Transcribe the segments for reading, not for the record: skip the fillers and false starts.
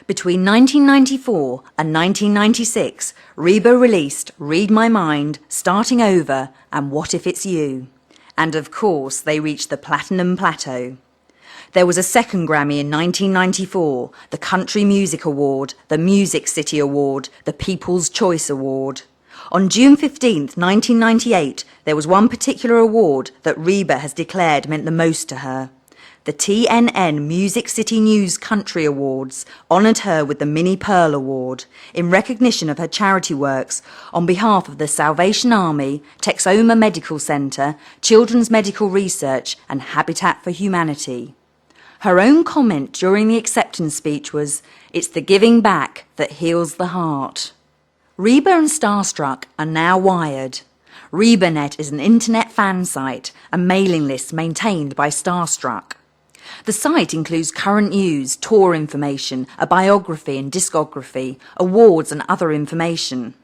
Between 1994 and 1996, Reba released Read My Mind, Starting Over and What If It's You? And of course they reached the Platinum Plateau. There was a second Grammy in 1994, the Country Music Award, the Music City Award, the People's Choice Award. On June 15th, 1998, there was one particular award that Reba has declared meant the most to her. The TNN Music City News Country Awards honoured her with the Minnie Pearl Award in recognition of her charity works on behalf of the Salvation Army, Texoma Medical Centre, Children's Medical Research and Habitat for Humanity. Her own comment during the acceptance speech was, "It's the giving back that heals the heart." Reba and Starstruck are now wired. RebaNet is an internet fan site and mailing list maintained by Starstruck. The site includes current news, tour information, a biography and discography, awards and other information.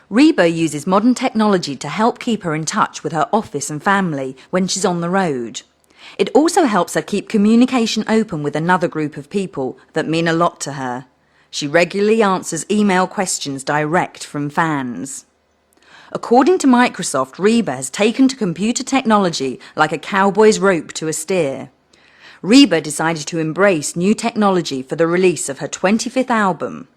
Reba uses modern technology to help keep her in touch with her office and family when she's on the road. It also helps her keep communication open with another group of people that mean a lot to her. She regularly answers email questions direct from fans. According to Microsoft, Reba has taken to computer technology like a cowboy's rope to a steer. Reba decided to embrace new technology for the release of her 25th album.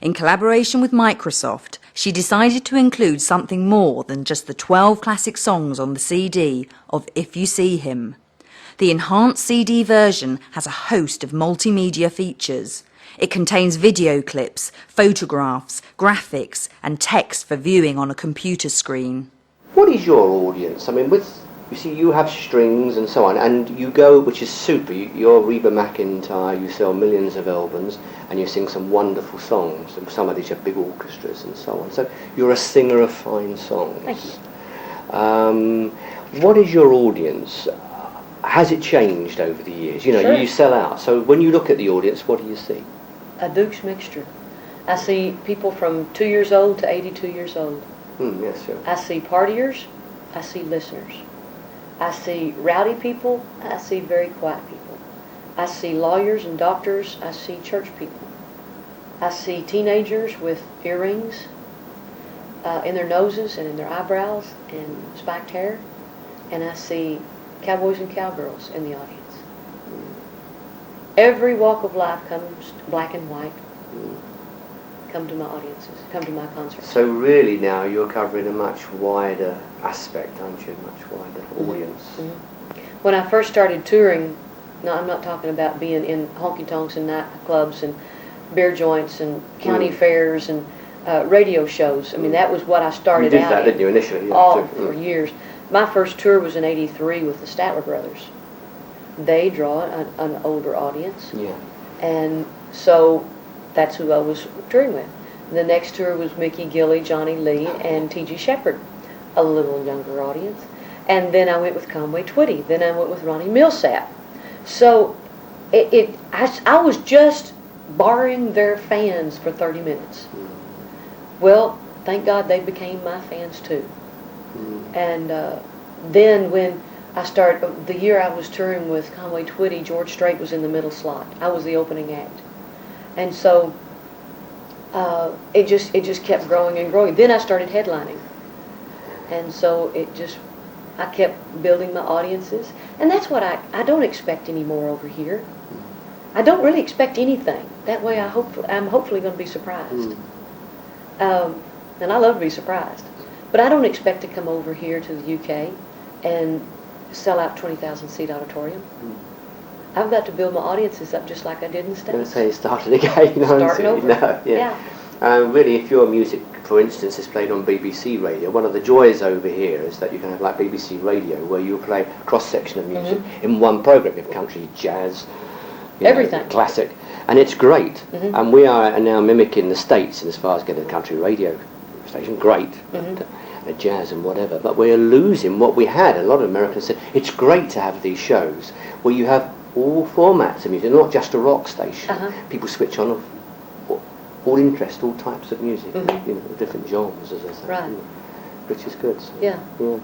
In collaboration with Microsoft, she decided to include something more than just the 12 classic songs on the CD of If You See Him. The enhanced CD version has a host of multimedia features. It contains video clips, photographs, graphics and text for viewing on a computer screen. What is your audience? I mean, you see, you have strings and so on, and you go, which is super, you're Reba McEntire, you sell millions of albums, and you sing some wonderful songs, and some of these have big orchestras and so on. So you're a singer of fine songs. Thank you. What is your audience? Has it changed over the years? You know, Sure. you sell out, so when you look at the audience, what do you see? A Duke's mixture. I see people from 2 years old to 82 years old. Yes, sure. I see partiers. I see listeners. I see rowdy people. I see very quiet people. I see lawyers and doctors. I see church people. I see teenagers with earrings in their noses and in their eyebrows and spiked hair. And I see cowboys and cowgirls in the audience. Every walk of life comes, black and white, come to my audiences, come to my concerts. So really now you're covering a much wider aspect, aren't you? A much wider audience. Mm-hmm. When I first started touring, no, I'm not talking about being in honky-tonks and nightclubs and beer joints and county fairs and radio shows. I mean, that was what I started out in. You did that, didn't you, initially? Yeah, for years. My first tour was in '83 with the Statler Brothers. They draw an older audience. Yeah. And so that's who I was touring with. The next tour was Mickey Gilley, Johnny Lee, and T.G. Shepherd, a little younger audience. And then I went with Conway Twitty. Then I went with Ronnie Millsap. So I was just borrowing their fans for 30 minutes. Well, thank God they became my fans too. And then when I started, the year I was touring with Conway Twitty, George Strait was in the middle slot. I was the opening act. And so it just kept growing and growing. Then I started headlining. And so I kept building my audiences. And that's what I don't expect anymore over here. I don't really expect anything. That way I'm hopefully going to be surprised. And I love to be surprised. But I don't expect to come over here to the UK and sell out 20,000 seat auditorium. I've got to build my audiences up just like I did in the States. I'm going to say you started again. Starting over. No, yeah. Really, if your music, for instance, is played on BBC radio, one of the joys over here is that you can have like BBC radio where you play a cross-section of music in one programme. You have country, jazz, everything, classic, and it's great. And we are now mimicking the States as far as getting a country radio station, great, a jazz and whatever, but we're losing what we had. A lot of Americans said it's great to have these shows where you have all formats of music, not just a rock station. People switch on all interest, all types of music, different genres, as I say, right. Which is good. So, yeah. Yeah.